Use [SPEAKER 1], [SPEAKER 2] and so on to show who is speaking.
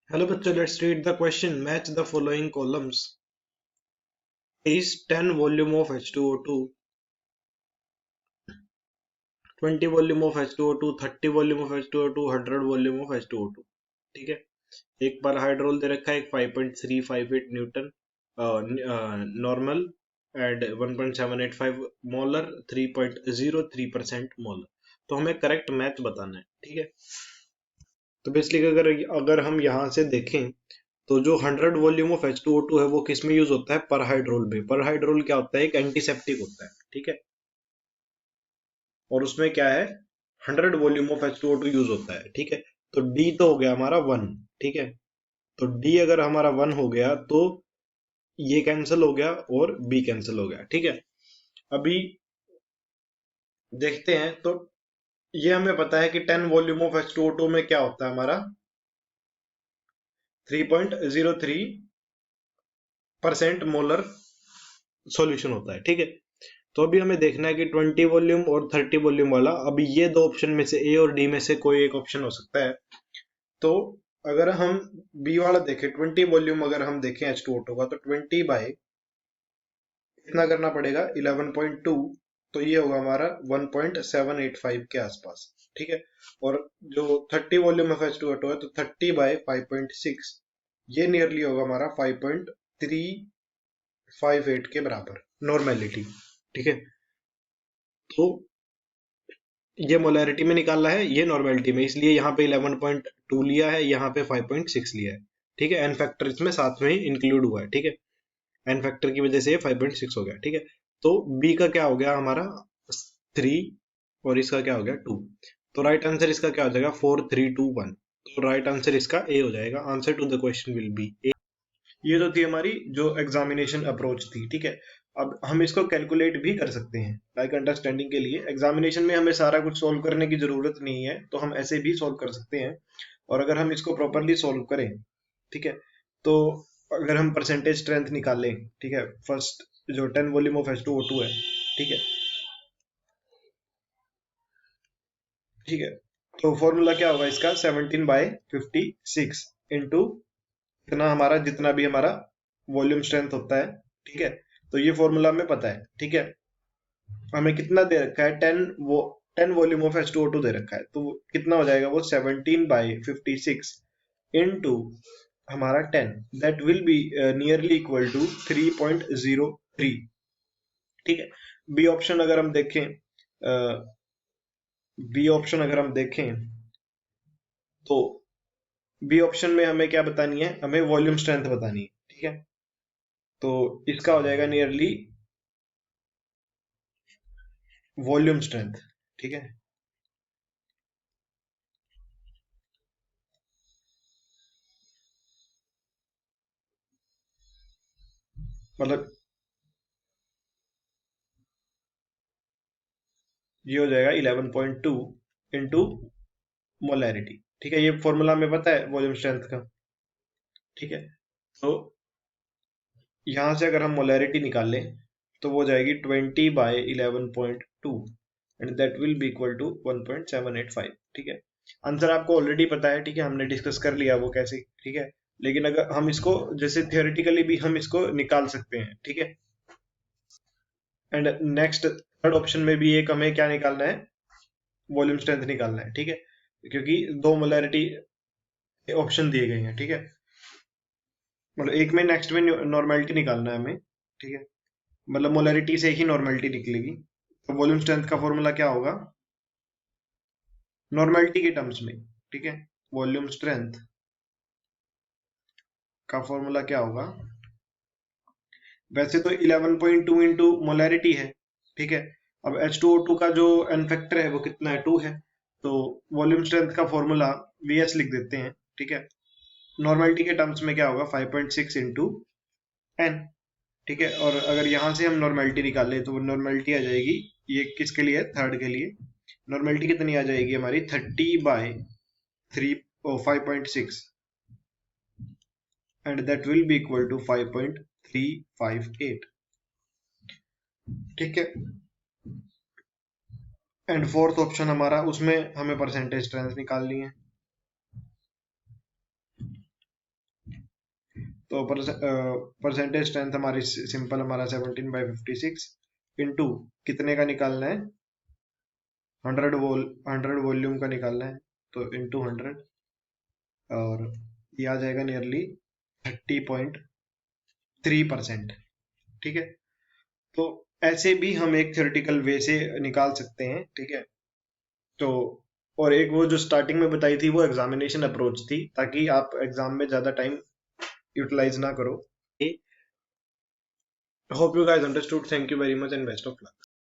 [SPEAKER 1] Hello बच्चों, let's read the question. Match the following columns. Is 10 volume of H2O2, 20 volume of H2O2, 30 volume of H2O2, 100 volume of H2O2. ठीक है, एक पर हाइड्रोल दे रखा है, एक 5.358 Newton normal and 1.785 molar, 3.03% molar. तो हमें करेक्ट मैच बताना है। ठीक है, तो बेसिकली अगर हम यहाँ से देखें तो जो 100 वॉल्यूम ऑफ H2O2 है वो किस में यूज होता है? पर हाइड्रोल में। पर हाइड्रोल क्या होता है? एक एंटीसेप्टिक होता है। ठीक है, और उसमें क्या है? 100 वॉल्यूम ऑफ H2O2 यूज होता है। ठीक है, तो D तो हो गया हमारा 1। ठीक है, तो D अगर हमारा 1 हो गया तो ये कैंसिल हो गया और B कैंसिल हो गया। ठीक है, अभी देखते हैं। तो ये हमें पता है कि 10 वॉल्यूम ऑफ H2O2 में क्या होता है हमारा? 3.03% मोलर सॉल्यूशन होता है। ठीक है, तो अभी हमें देखना है कि 20 वॉल्यूम और 30 वॉल्यूम वाला, अभी ये दो ऑप्शन में से ए और डी में से कोई एक ऑप्शन हो सकता है। तो अगर हम बी वाला देखें, 20 वॉल्यूम अगर हम देखें H2O2 का, तो 20 बाय कितना करना पड़ेगा? 11.2। तो ये होगा हमारा 1.785 के आसपास। ठीक है, और जो 30 वॉल्यूम ऑफ H2O2 है, तो 30 बाय 5.6, ये नियरली होगा हमारा 5.358 के बराबर नॉर्मेलिटी। ठीक है, तो ये मोलैरिटी में निकालना है, ये नॉर्मेलिटी में, इसलिए यहाँ पे 11.2 लिया है, यहाँ पे 5.6 लिया है। ठीक है, एन फैक्टर इसमें साथ में ही इंक्लूड हुआ है। ठीक है, एन फैक्टर की वजह से ये 5.6 हो गया। ठीक है, तो बी का क्या हो गया हमारा? 3, और इसका क्या हो गया? 2। तो राइट आंसर इसका क्या हो जाएगा? 4, 3, 2, 1। तो राइट आंसर इसका ए हो जाएगा। Answer to the question will be A. ये तो थी हमारी जो एग्जामिनेशन अप्रोच थी। ठीक है, अब हम इसको कैलकुलेट भी कर सकते हैं लाइक अंडरस्टैंडिंग के लिए। एग्जामिनेशन में हमें सारा कुछ सॉल्व करने की जरूरत नहीं है, तो हम ऐसे भी सॉल्व कर सकते हैं। और अगर हम इसको प्रॉपरली सॉल्व करें, ठीक है, तो अगर हम परसेंटेज स्ट्रेंथ निकालें, ठीक है, फर्स्ट जो 10 वॉल्यूम ऑफ H2O2 है, ठीक है, ठीक है, तो फॉर्मूला क्या होगा इसका? 17/56 इंटू इतना हमारा, जितना भी हमारा वॉल्यूम स्ट्रेंथ होता है। ठीक है, तो ये फॉर्मूला हमें पता है। ठीक है, हमें कितना दे रखा है? 10 वॉल्यूम ऑफ H2O2 दे रखा है, तो कितना हो जाएगा वो? 17/56 इंटू हमारा 10, that will be nearly equal to 3.03। ठीक है, बी ऑप्शन अगर हम देखें, बी ऑप्शन अगर हम देखें तो बी ऑप्शन में हमें क्या बतानी है? हमें वॉल्यूम स्ट्रेंथ बतानी है। ठीक है, तो इसका हो जाएगा नियरली वॉल्यूम स्ट्रेंथ। ठीक है, मतलब ये हो जाएगा 11.2 इंटू मोलैरिटी। ठीक है, ये फॉर्मूला हमें पता है वॉल्यूम स्ट्रेंथ का। ठीक है, तो यहां से अगर हम मोलैरिटी निकाल लें तो वो हो जाएगी 20/11.2 and that will be equal to 1.785। ठीक है, आंसर आपको ऑलरेडी पता है। ठीक है, हमने डिस्कस कर लिया वो कैसे। ठीक है, लेकिन अगर हम इसको जैसे थियोरेटिकली भी हम इसको निकाल सकते हैं। ठीक है, एंड नेक्स्ट थर्ड ऑप्शन में भी एक हमें क्या निकालना है? वॉल्यूम स्ट्रेंथ निकालना है। ठीक है, क्योंकि दो मोलैरिटी ऑप्शन दिए गए हैं। ठीक है, मतलब एक में नेक्स्ट में नॉर्मेलिटी निकालना है हमें। ठीक है, मतलब मोलैरिटी से ही नॉर्मेलिटी निकलेगी। तो वॉल्यूम स्ट्रेंथ का फॉर्मूला क्या होगा नॉर्मेलिटी के टर्म्स में? ठीक है, वॉल्यूम स्ट्रेंथ का फॉर्मूला क्या होगा? वैसे तो 11.2 इंटू मोलैरिटी है। ठीक है, अब H2O2 का जो एन फैक्टर है वो कितना है? 2 है। तो वॉल्यूम स्ट्रेंथ का फॉर्मूला Vs लिख देते हैं। ठीक है, नॉर्मेलिटी के टर्म्स में क्या होगा? 5.6 इंटू एन। ठीक है, और अगर यहां से हम नॉर्मेलिटी निकालें तो नॉर्मेलिटी आ जाएगी, ये किसके लिए? थर्ड के लिए। नॉर्मेलिटी कितनी आ जाएगी हमारी? 30/3 5.6 and that will be equal to 5.358। ठीक है, एंड फोर्थ ऑप्शन हमारा, उसमें हमें परसेंटेज स्ट्रेंथ निकालनी है। तो परसेंटेज स्ट्रेंथ हमारी सिंपल हमारा 17/56 इंटू कितने का निकालना है, 100 वॉल्यूम का निकालना है, तो इंटू 100, और ये आ जाएगा नियरली 30.3%। ठीक है, तो ऐसे भी हम एक थ्योरेटिकल वे से निकाल सकते हैं। ठीक है, तो और एक वो जो स्टार्टिंग में बताई थी वो एग्जामिनेशन अप्रोच थी, ताकि आप एग्जाम में ज्यादा टाइम यूटिलाइज ना करो। Hope you guys understood, thank you very much and best of luck.